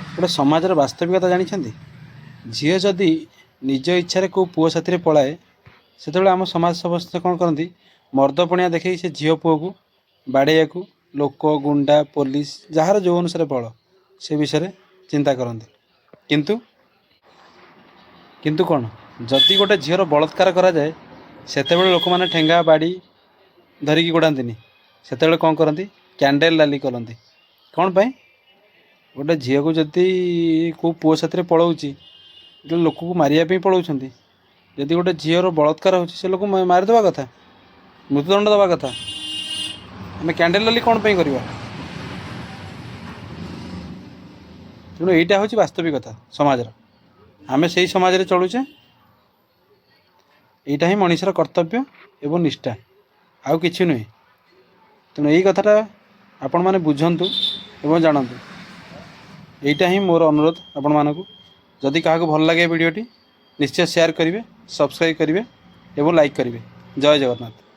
गोटे समाजर वास्तविकता जानते झील जदि निज इच्छा को पुओ साथी पलाए से आम समाज समस्त कौन करती मर्दपणिया देखे से झील पुओ को बाड़े को लोक गुंडा पुलिस जार जो अनुसार बल से विषय चिंता करते किंतु किंतु कौन जदि गोटे झीर बलात्कार करा जाए सेतेबेले लोक मैंने ठेंगा बाड़ी धरिकी गोड़ाती से कौन करती कैंडेल लाली करती कौन पाई गोटे झील को जदि को पुओ साथी पलाऊँगी लोक को मारिया पलाऊँ जदि गोटे झीर बलात्कार हो लोक मारिदेवा कथा मृत्युदंड दवा कथा आम कैंडेल लाली कौन पाई करवा तेणु यहीटा हूँ वास्तविकता समाज आम से समाज चलुचे यहीटा ही मनीषर कर्तव्य एवं निष्ठा आउ कि नुहे तेणु यही कथाटा आपण मैंने बुझंतु एवं जानतु यहीटा ही मोर अनुरोध आपण मानक जदि क्या भल लगे वीडियोटी निश्चय शेयर करेंगे सब्सक्राइब करेंगे एवं लाइक करेंगे जय जगन्नाथ।